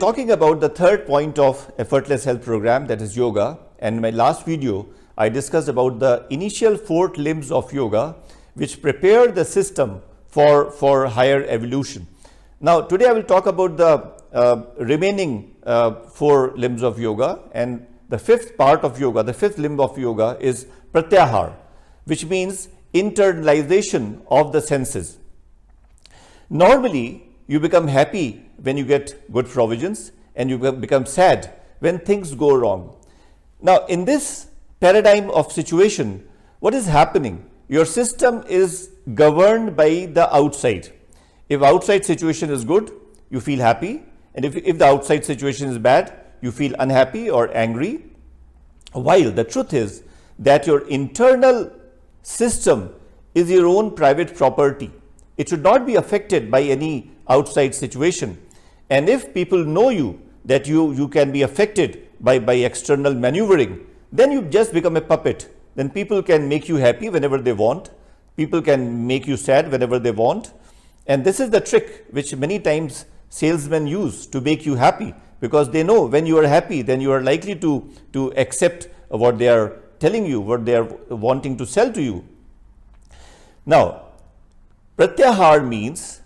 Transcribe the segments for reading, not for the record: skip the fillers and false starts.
talking about the third point of Effortless Health Program, that is yoga. And in my last video, I discussed about the initial 4 limbs of yoga, which prepare the system for higher evolution. Now, today I will talk about the remaining 4 limbs of yoga, and the fifth part of yoga, the fifth limb of yoga is Pratyahara, which means internalization of the senses. Normally, you become happy when you get good provisions, and you become sad when things go wrong. Now, in this paradigm of situation, what is happening? Your system is governed by the outside. If outside situation is good, you feel happy, and if the outside situation is bad, you feel unhappy or angry. While the truth is that your internal system is your own private property. It should not be affected by any outside situation. And if people know you, that you can be affected by external maneuvering, then you just become a puppet. Then people can make you happy whenever they want. People can make you sad whenever they want. And this is the trick which many times salesmen use to make you happy, because they know when you are happy, then you are likely to accept what they are telling you, what they are wanting to sell to you. Now, Pratyahara means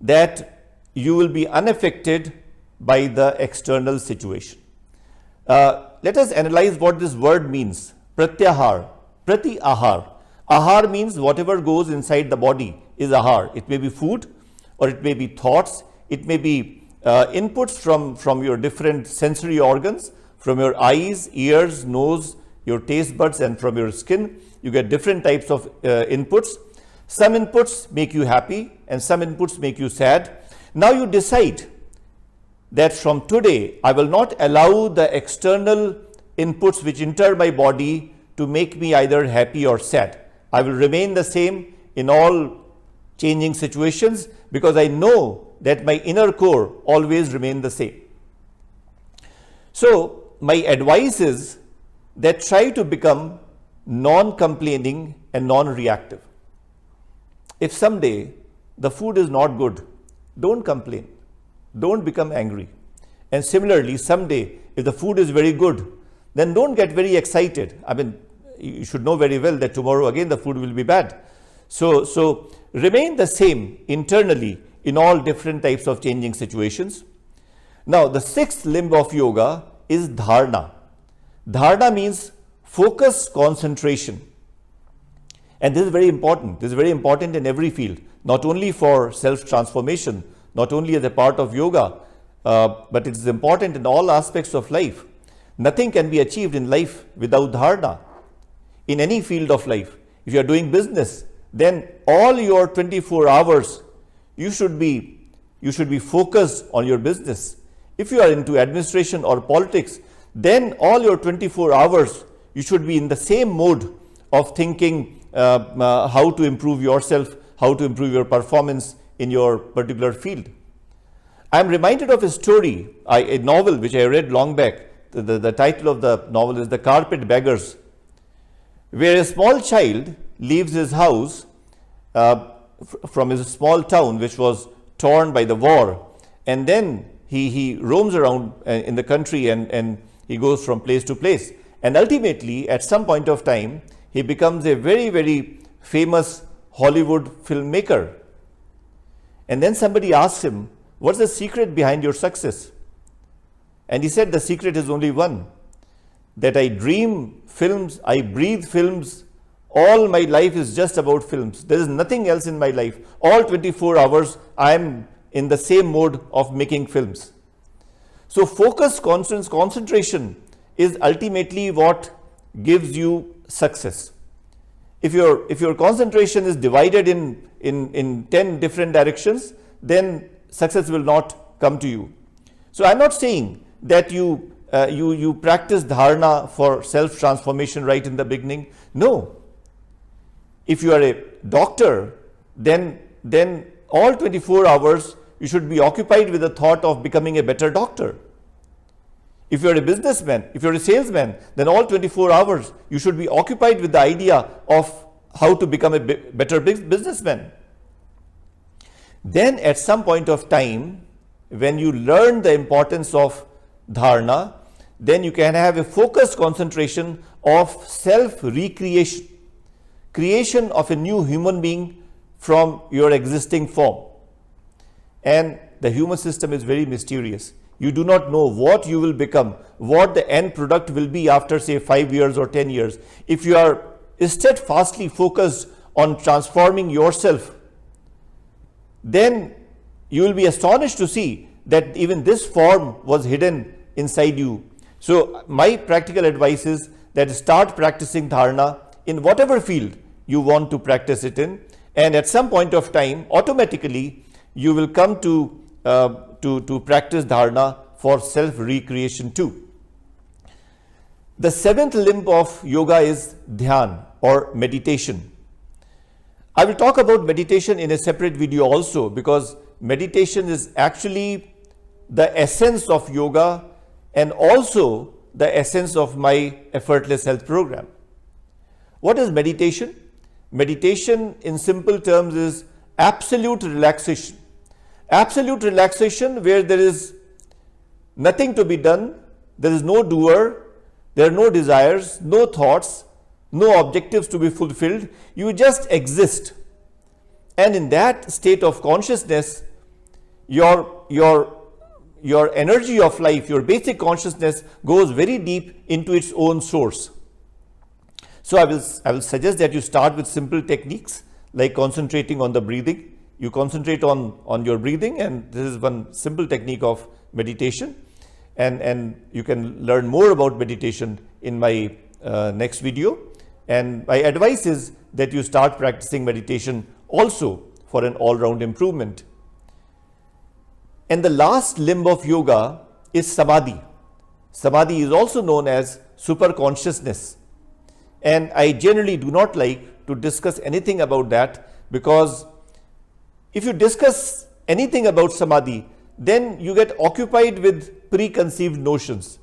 that you will be unaffected by the external situation. Let us analyze what this word means. Pratyahara, Pratyahara. Ahar means whatever goes inside the body is ahar. It may be food, or it may be thoughts, it may be inputs from your different sensory organs, from your eyes, ears, nose, your taste buds, and from your skin. You get different types of inputs. Some inputs make you happy, and some inputs make you sad. Now you decide that from today, I will not allow the external inputs which enter my body to make me either happy or sad. I will remain the same in all changing situations, because I know that my inner core always remain the same. So my advice is that try to become non-complaining and non-reactive. If someday the food is not good, don't complain. Don't become angry. And similarly, someday if the food is very good, then don't get very excited. I mean, you should know very well that tomorrow again the food will be bad. So remain the same internally in all different types of changing situations. Now, the sixth limb of yoga is Dharna. Dharna means focus, concentration. And this is very important. This is very important in every field, not only for self-transformation, not only as a part of yoga, but it is important in all aspects of life. Nothing can be achieved in life without dharna. In any field of life, if you are doing business, then all your 24 hours, you should be focused on your business. If you are into administration or politics, then all your 24 hours, you should be in the same mode of thinking how to improve yourself, how to improve your performance in your particular field. I am reminded of a story, a novel which I read long back. The title of the novel is The Carpet Beggars, where a small child leaves his house from his small town, which was torn by the war, and then he roams around in the country, and he goes from place to place. And ultimately, at some point of time, he becomes a very, very famous Hollywood filmmaker. And then somebody asks him, what's the secret behind your success? And he said, the secret is only one, that I dream films, I breathe films, all my life is just about films. There is nothing else in my life. All 24 hours, I am in the same mode of making films. So focus, concentration is ultimately what gives you success. If your concentration is divided in 10 different directions, then success will not come to you. So I'm not saying that you practice dharna for self-transformation right in the beginning. No. If you are a doctor, then all 24 hours you should be occupied with the thought of becoming a better doctor. If you are a businessman, if you are a salesman, then all 24 hours you should be occupied with the idea of how to become a better businessman. Then at some point of time, when you learn the importance of Dharna, then you can have a focused concentration of self-recreation, creation of a new human being from your existing form. And the human system is very mysterious. You do not know what you will become, what the end product will be after say 5 years or 10 years. If you are steadfastly focused on transforming yourself, then you will be astonished to see that even this form was hidden inside you. So my practical advice is that start practicing Dharna in whatever field you want to practice it in, and at some point of time automatically you will come to practice Dharna for self-recreation too. The seventh limb of yoga is Dhyaan or meditation. I will talk about meditation in a separate video also, because meditation is actually the essence of yoga and also the essence of my Effortless Health program. What is meditation? Meditation in simple terms is absolute relaxation. Absolute relaxation where there is nothing to be done, there is no doer, there are no desires, no thoughts, no objectives to be fulfilled. You just exist. And in that state of consciousness, your energy of life, your basic consciousness goes very deep into its own source. So I will suggest that you start with simple techniques like concentrating on the breathing. You concentrate on your breathing, and this is one simple technique of meditation. And you can learn more about meditation in my next video. And my advice is that you start practicing meditation also for an all-round improvement. And the last limb of yoga is Samaadhi. Samaadhi is also known as super consciousness. And I generally do not like to discuss anything about that, because if you discuss anything about Samaadhi, then you get occupied with preconceived notions.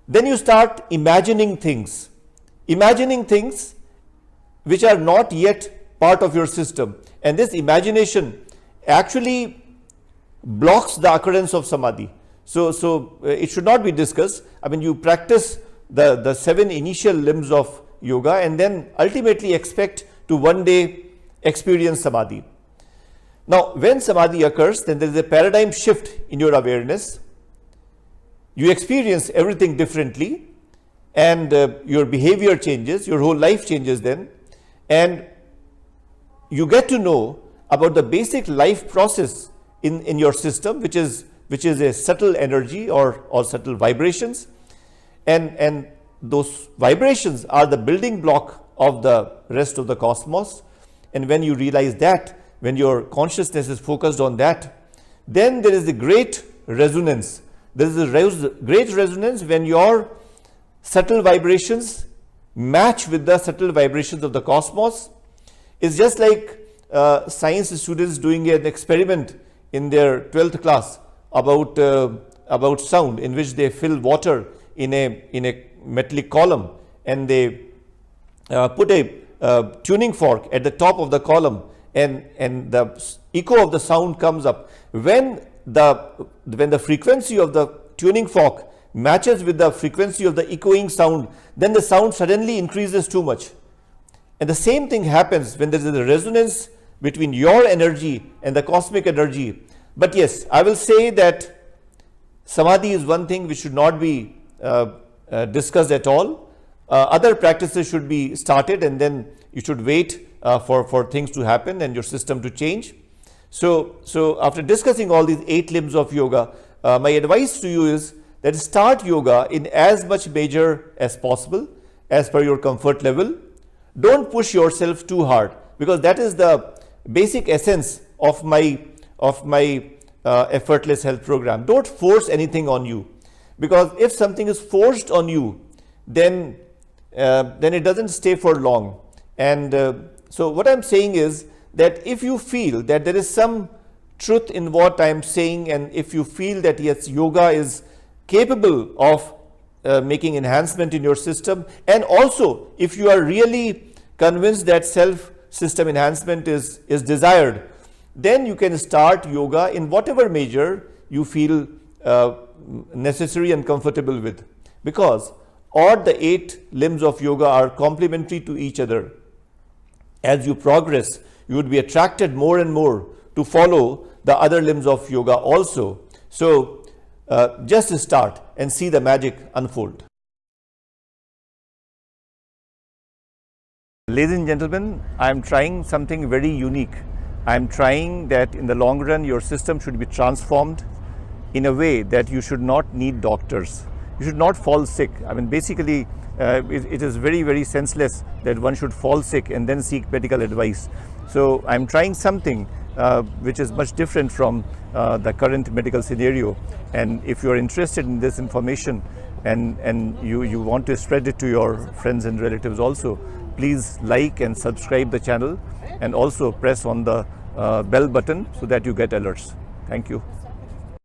Then you start imagining things which are not yet part of your system. And this imagination actually blocks the occurrence of Samaadhi. So it should not be discussed. I mean, you practice the 7 initial limbs of yoga and then ultimately expect to one day experience Samaadhi. Now, when Samaadhi occurs, then there is a paradigm shift in your awareness. You experience everything differently, and your behavior changes, your whole life changes then, and you get to know about the basic life process in your system, which is a subtle energy or subtle vibrations, and those vibrations are the building block of the rest of the cosmos. And when you realize that, when your consciousness is focused on that, then there is a great resonance. There is a great resonance when your subtle vibrations match with the subtle vibrations of the cosmos. It's just like science students doing an experiment in their 12th class about sound, in which they fill water in a metallic column, and they put a tuning fork at the top of the column, and the echo of the sound comes up. When the frequency of the tuning fork matches with the frequency of the echoing sound, then the sound suddenly increases too much. And the same thing happens when there is a resonance between your energy and the cosmic energy. But yes, I will say that Samaadhi is one thing which should not be discussed at all. Other practices should be started, and then you should wait for things to happen and your system to change. So after discussing all these 8 limbs of yoga, my advice to you is that start yoga in as much measure as possible, as per your comfort level. Don't push yourself too hard, because that is the basic essence of my Effortless Health program. Don't force anything on you, because if something is forced on you, then it doesn't stay for long. And so what I'm saying is that if you feel that there is some truth in what I'm saying, and if you feel that yes, yoga is capable of making enhancement in your system, and also if you are really convinced that self-system enhancement is desired, then you can start yoga in whatever measure you feel necessary and comfortable with, because all the 8 limbs of yoga are complementary to each other. As you progress, you would be attracted more and more to follow the other limbs of yoga also. So just start and see the magic unfold. Ladies and gentlemen, I am trying something very unique. I am trying that in the long run your system should be transformed in a way that you should not need doctors. You should not fall sick. I mean, basically, it is very, very senseless that one should fall sick and then seek medical advice. So I'm trying something which is much different from the current medical scenario. And if you're interested in this information and you want to spread it to your friends and relatives also, please like and subscribe the channel, and also press on the bell button so that you get alerts. Thank you.